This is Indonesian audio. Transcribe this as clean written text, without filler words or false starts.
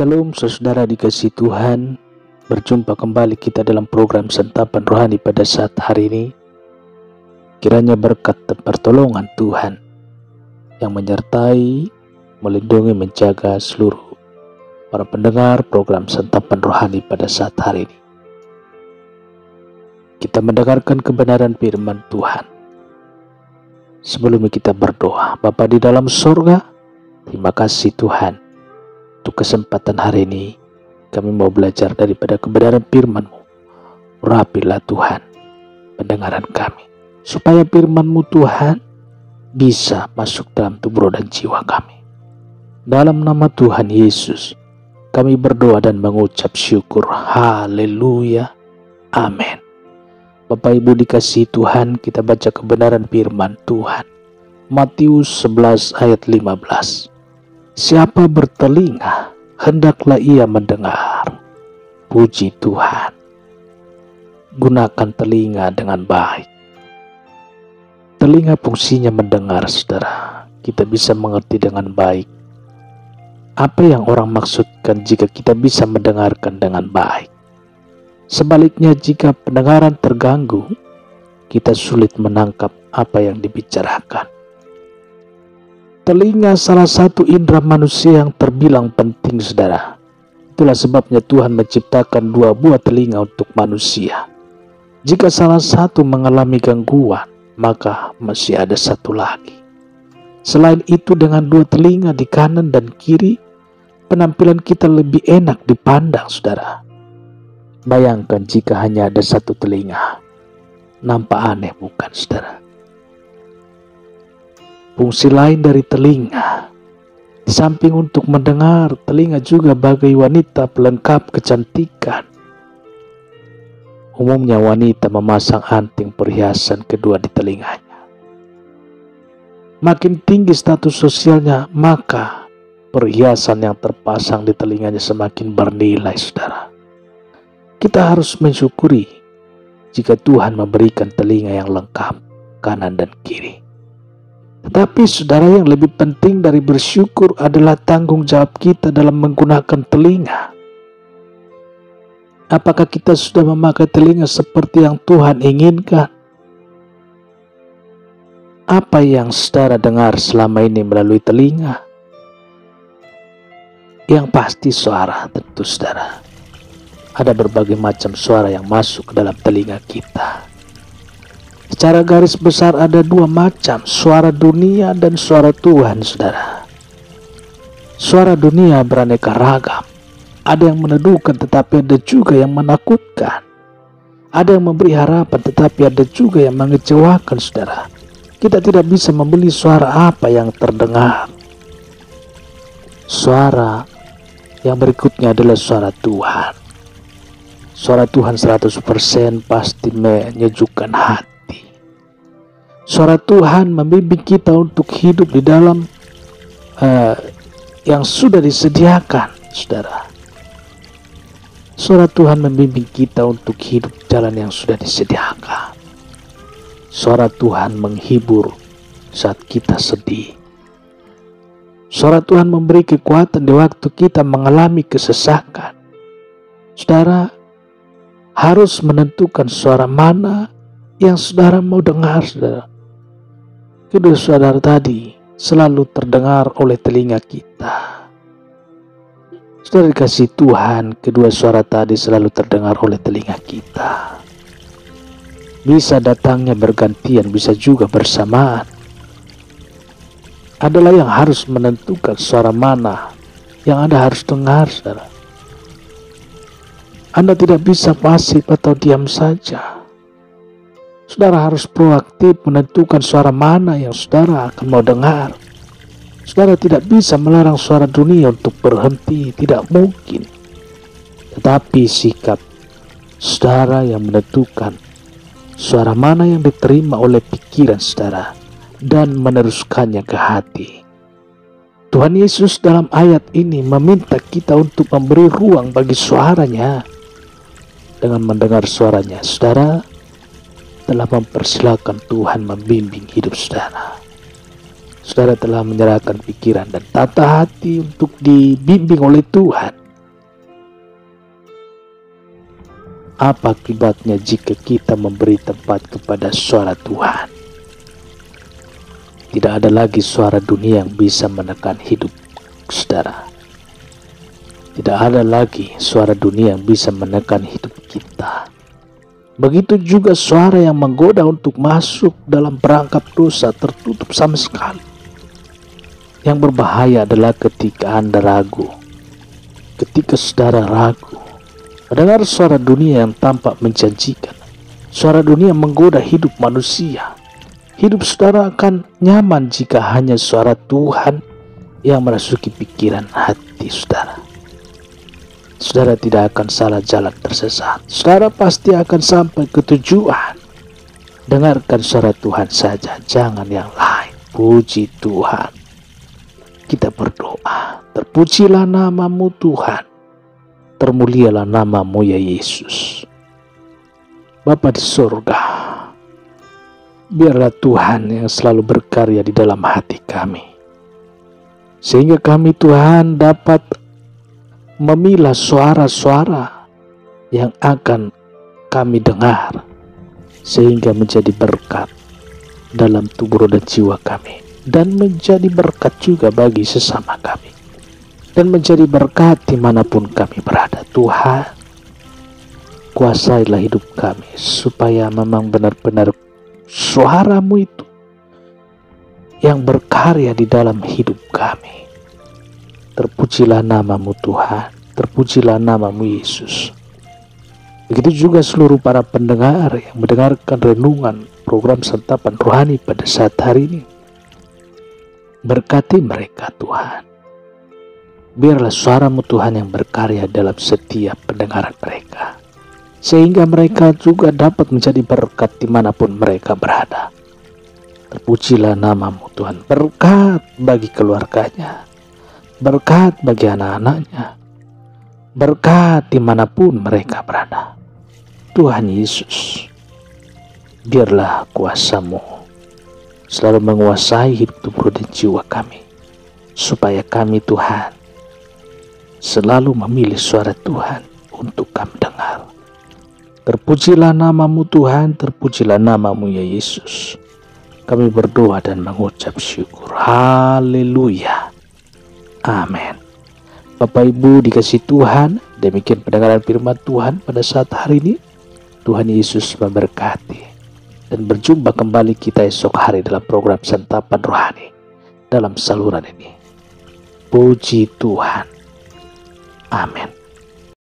Shalom saudara dikasihi Tuhan. Berjumpa kembali kita dalam program Santapan Rohani pada saat hari ini. Kiranya berkat dan pertolongan Tuhan yang menyertai, melindungi, menjaga seluruh para pendengar program Santapan Rohani pada saat hari ini. Kita mendengarkan kebenaran firman Tuhan. Sebelum kita berdoa, Bapa di dalam surga, terima kasih Tuhan untuk kesempatan hari ini. Kami mau belajar daripada kebenaran firman-Mu. Urapilah Tuhan pendengaran kami, supaya firman-Mu Tuhan bisa masuk dalam tubuh dan jiwa kami. Dalam nama Tuhan Yesus kami berdoa dan mengucap syukur. Haleluya. Amin. Bapak Ibu dikasihi Tuhan, kita baca kebenaran firman Tuhan. Matius 11 ayat 15. Siapa bertelinga, hendaklah ia mendengar. Puji Tuhan. Gunakan telinga dengan baik. Telinga fungsinya mendengar, saudara. Kita bisa mengerti dengan baik apa yang orang maksudkan jika kita bisa mendengarkan dengan baik. Sebaliknya, jika pendengaran terganggu, kita sulit menangkap apa yang dibicarakan. Telinga salah satu indera manusia yang terbilang penting, saudara. Itulah sebabnya Tuhan menciptakan 2 buah telinga untuk manusia. Jika salah satu mengalami gangguan, maka masih ada satu lagi. Selain itu, dengan 2 telinga di kanan dan kiri, penampilan kita lebih enak dipandang, saudara. Bayangkan jika hanya ada 1 telinga. Nampak aneh bukan, saudara? Fungsi lain dari telinga, di samping untuk mendengar, telinga juga bagai wanita pelengkap kecantikan. Umumnya wanita memasang anting perhiasan kedua di telinganya. Makin tinggi status sosialnya, maka perhiasan yang terpasang di telinganya semakin bernilai, saudara. Kita harus mensyukuri jika Tuhan memberikan telinga yang lengkap, kanan dan kiri. Tetapi saudara, yang lebih penting dari bersyukur adalah tanggung jawab kita dalam menggunakan telinga. Apakah kita sudah memakai telinga seperti yang Tuhan inginkan? Apa yang saudara dengar selama ini melalui telinga? Yang pasti suara, tentu saudara. Ada berbagai macam suara yang masuk ke dalam telinga kita. Secara garis besar ada 2 macam, suara dunia dan suara Tuhan, saudara. Suara dunia beraneka ragam. Ada yang meneduhkan tetapi ada juga yang menakutkan. Ada yang memberi harapan tetapi ada juga yang mengecewakan, saudara. Kita tidak bisa membeli suara apa yang terdengar. Suara yang berikutnya adalah suara Tuhan. Suara Tuhan 100% pasti menyejukkan hati. Suara Tuhan membimbing kita untuk hidup di dalam yang sudah disediakan, saudara. Suara Tuhan membimbing kita untuk hidup jalan yang sudah disediakan. Suara Tuhan menghibur saat kita sedih. Suara Tuhan memberi kekuatan di waktu kita mengalami kesesakan. Saudara harus menentukan suara mana yang saudara mau dengar, saudara. Kedua suara tadi selalu terdengar oleh telinga kita. Saudara dikasihi Tuhan, kedua suara tadi selalu terdengar oleh telinga kita. Bisa datangnya bergantian, bisa juga bersamaan. Adalah yang harus menentukan suara mana yang Anda harus dengar, saudara. Anda tidak bisa pasif atau diam saja. Saudara harus proaktif menentukan suara mana yang saudara akan mau dengar. Saudara tidak bisa melarang suara dunia untuk berhenti, tidak mungkin. Tetapi sikap saudara yang menentukan suara mana yang diterima oleh pikiran saudara dan meneruskannya ke hati. Tuhan Yesus dalam ayat ini meminta kita untuk memberi ruang bagi suaranya. Dengan mendengar suaranya, saudara telah mempersilahkan Tuhan membimbing hidup saudara. Saudara telah menyerahkan pikiran dan tata hati untuk dibimbing oleh Tuhan. Apa akibatnya jika kita memberi tempat kepada suara Tuhan? Tidak ada lagi suara dunia yang bisa menekan hidup saudara. Tidak ada lagi suara dunia yang bisa menekan hidup kita. Begitu juga suara yang menggoda untuk masuk dalam perangkap dosa tertutup sama sekali. Yang berbahaya adalah ketika Anda ragu, ketika saudara ragu mendengar suara dunia yang tampak menjanjikan. Suara dunia menggoda hidup manusia. Hidup saudara akan nyaman jika hanya suara Tuhan yang merasuki pikiran hati saudara. Saudara tidak akan salah jalan tersesat. Saudara pasti akan sampai ke tujuan. Dengarkan suara Tuhan saja, jangan yang lain. Puji Tuhan. Kita berdoa. Terpujilah namamu Tuhan. Termulialah namamu ya Yesus. Bapa di surga, biarlah Tuhan yang selalu berkarya di dalam hati kami. Sehingga kami Tuhan dapat memilah suara-suara yang akan kami dengar. Sehingga menjadi berkat dalam tubuh dan jiwa kami. Dan menjadi berkat juga bagi sesama kami. Dan menjadi berkat dimanapun kami berada. Tuhan, kuasailah hidup kami supaya memang benar-benar suara-Mu itu yang berkarya di dalam hidup kami. Terpujilah namamu Tuhan, terpujilah namamu Yesus. Begitu juga seluruh para pendengar yang mendengarkan renungan program Santapan Rohani pada saat hari ini. Berkati mereka Tuhan. Biarlah suara-Mu Tuhan yang berkarya dalam setiap pendengaran mereka. Sehingga mereka juga dapat menjadi berkat dimanapun mereka berada. Terpujilah namamu Tuhan. Berkat bagi keluarganya. Berkat bagi anak-anaknya. Berkat dimanapun mereka berada. Tuhan Yesus, biarlah kuasa-Mu selalu menguasai hidup tubuh dan jiwa kami. Supaya kami Tuhan selalu memilih suara Tuhan untuk kami dengar. Terpujilah namamu Tuhan, terpujilah namamu ya Yesus. Kami berdoa dan mengucap syukur. Haleluya. Amin. Bapak Ibu dikasih Tuhan, demikian pendengaran firman Tuhan pada saat hari ini. Tuhan Yesus memberkati. Dan berjumpa kembali kita esok hari dalam program Santapan Rohani. Dalam saluran ini. Puji Tuhan. Amin.